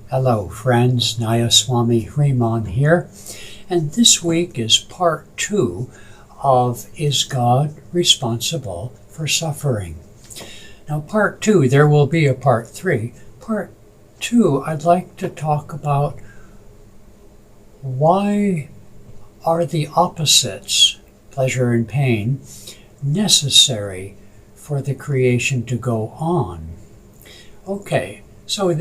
Hello friends, Nayaswami Hriman here, and this week is part 2 of Is God Responsible for Suffering? Now part 2, there will be a part 3. Part 2, I'd like to talk about why are the opposites, pleasure and pain, necessary for the creation to go on? Okay, so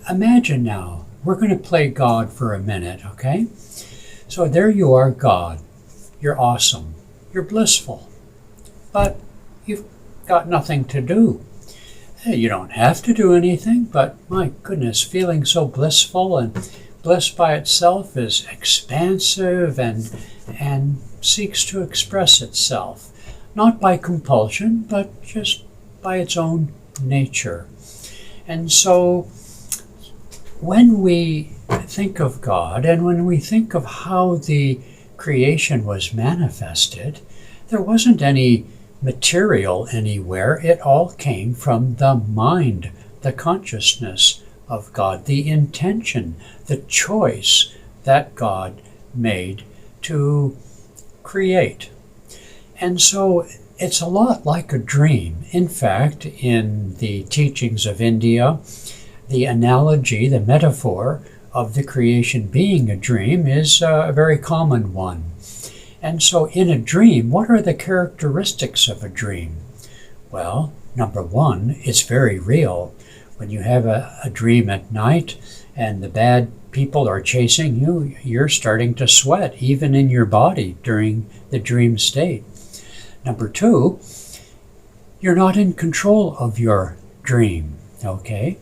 imagine now, we're going to play God for a minute, okay? So there you are, God. You're awesome. You're blissful. But you've got nothing to do. Hey, you don't have to do anything, but my goodness, feeling so blissful, and bliss by itself is expansive and seeks to express itself. Not by compulsion, but just by its own nature. And so when we think of God and when we think of how the creation was manifested, there wasn't any material anywhere. It all came from the mind, the consciousness of God, the intention, the choice that God made to create. And so it's a lot like a dream. In fact, in the teachings of India, the analogy, the metaphor of the creation being a dream is a very common one. And so in a dream, what are the characteristics of a dream? Well, number one, it's very real. When you have a dream at night and the bad people are chasing you, you're starting to sweat, even in your body during the dream state. Number two, you're not in control of your dream, okay?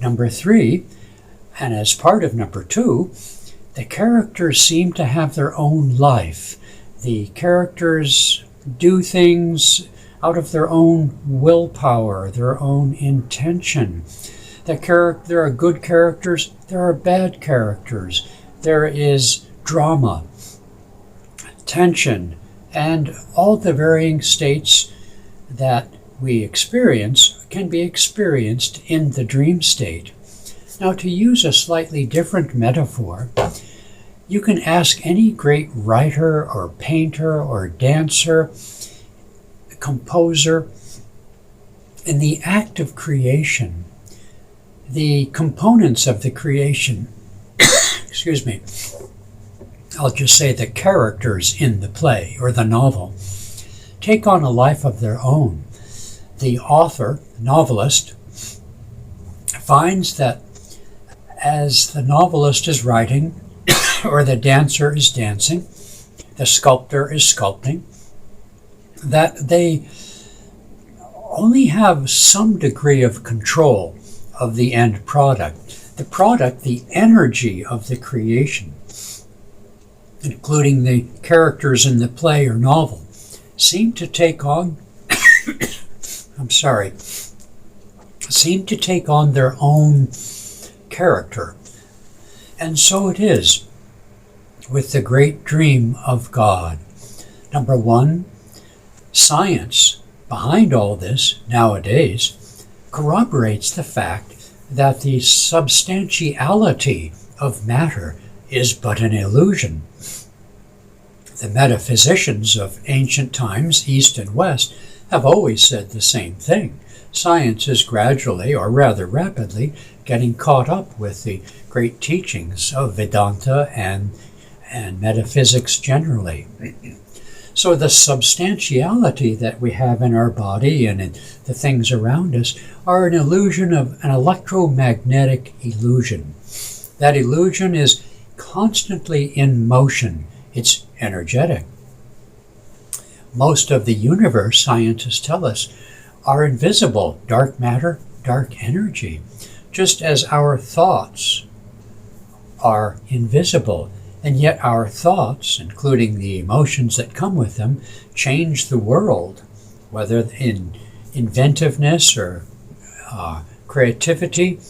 Number three, and as part of number two, the characters seem to have their own life. The characters do things out of their own willpower, their own intention. There are good characters, there are bad characters. There is drama, tension, and all the varying states that we experience can be experienced in the dream state. Now, to use a slightly different metaphor, you can ask any great writer or painter or dancer, composer, in the act of creation, the components of the creation, excuse me, I'll just say the characters in the play or the novel, take on a life of their own. The author, novelist, finds that as the novelist is writing, or the dancer is dancing, the sculptor is sculpting, that they only have some degree of control of the end product. The product, the energy of the creation, including the characters in the play or novel, seem to take on seem to take on their own character. And so it is with the great dream of God. Number one, science behind all this nowadays corroborates the fact that the substantiality of matter is but an illusion. The metaphysicians of ancient times, East and West, have always said the same thing. Science is gradually, or rather rapidly, getting caught up with the great teachings of Vedanta and metaphysics generally. So the substantiality that we have in our body and in the things around us are an illusion of an electromagnetic illusion. That illusion is constantly in motion. It's energetic. Most of the universe, scientists tell us, are invisible, dark matter, dark energy, just as our thoughts are invisible. And yet our thoughts, including the emotions that come with them, change the world, whether in inventiveness or creativity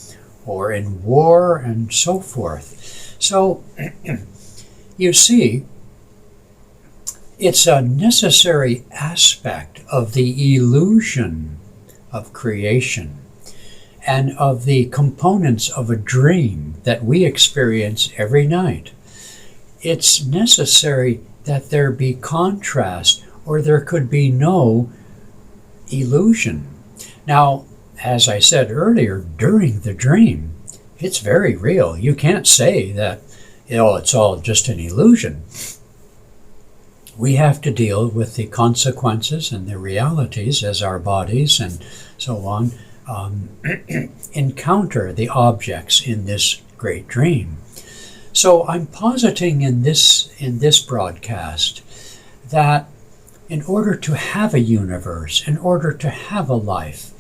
or in war and so forth. So you see, it's a necessary aspect of the illusion of creation. and of the components of a dream that we experience every night, it's necessary that there be contrast, or there could be no illusion. Now, as I said earlier, during the dream, it's very real. You can't say that, it's all just an illusion. We have to deal with the consequences and the realities as our bodies and so on encounter the objects in this great dream. So I'm positing in this broadcast that in order to have a universe, in order to have a life,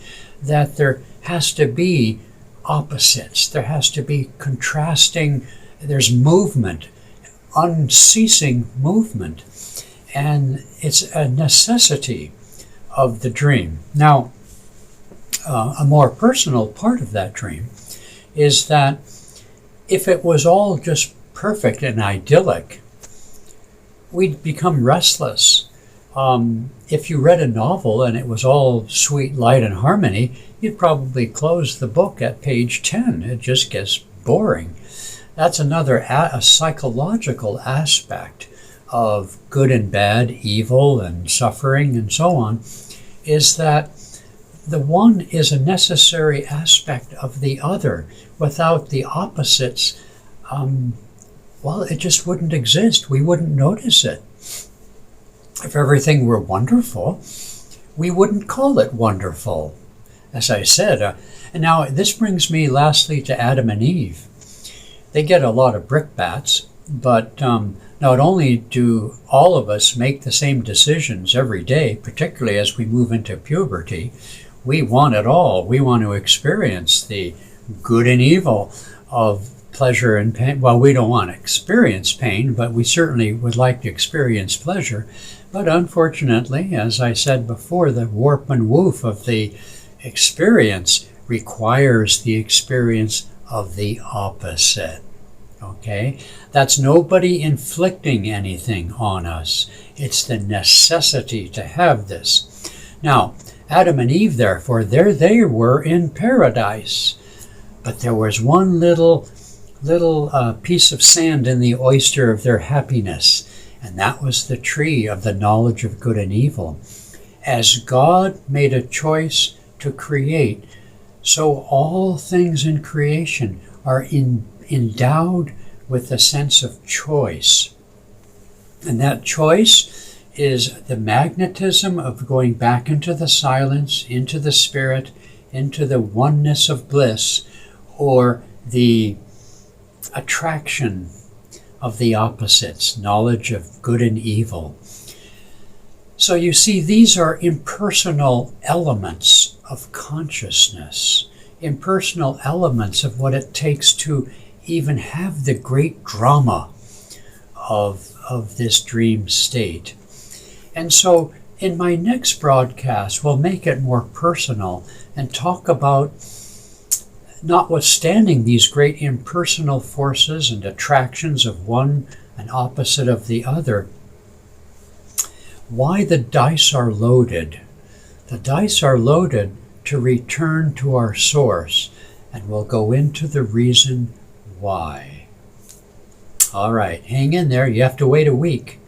that there has to be opposites, there has to be contrasting, there's movement, unceasing movement, and it's a necessity of the dream. Now, a more personal part of that dream is that if it was all just perfect and idyllic, we'd become restless. If you read a novel and it was all sweet light and harmony, you'd probably close the book at page 10. It just gets boring. That's another a psychological aspect of good and bad, evil and suffering and so on, is that the one is a necessary aspect of the other. Without the opposites, it just wouldn't exist. We wouldn't notice it. If everything were wonderful, we wouldn't call it wonderful, as I said. And now this brings me lastly to Adam and Eve. They get a lot of brickbats, but not only do all of us make the same decisions every day, particularly as we move into puberty, we want it all. We want to experience the good and evil of pleasure and pain. Well, we don't want to experience pain, but we certainly would like to experience pleasure. But unfortunately, as I said before, the warp and woof of the experience requires the experience of the opposite. Okay? That's nobody inflicting anything on us. It's the necessity to have this. Now, Adam and Eve, therefore, there they were in paradise. But there was one little piece of sand in the oyster of their happiness, and that was the tree of the knowledge of good and evil. As God made a choice to create, so all things in creation are endowed with a sense of choice. And that choice is the magnetism of going back into the silence, into the spirit, into the oneness of bliss, or the attraction of the opposites, knowledge of good and evil. So you see, these are impersonal elements of consciousness, impersonal elements of what it takes to even have the great drama of this dream state. And so in my next broadcast, we'll make it more personal and talk about, notwithstanding these great impersonal forces and attractions of one and opposite of the other, why the dice are loaded. The dice are loaded to return to our source, and we'll go into the reason why. All right, hang in there. You have to wait a week.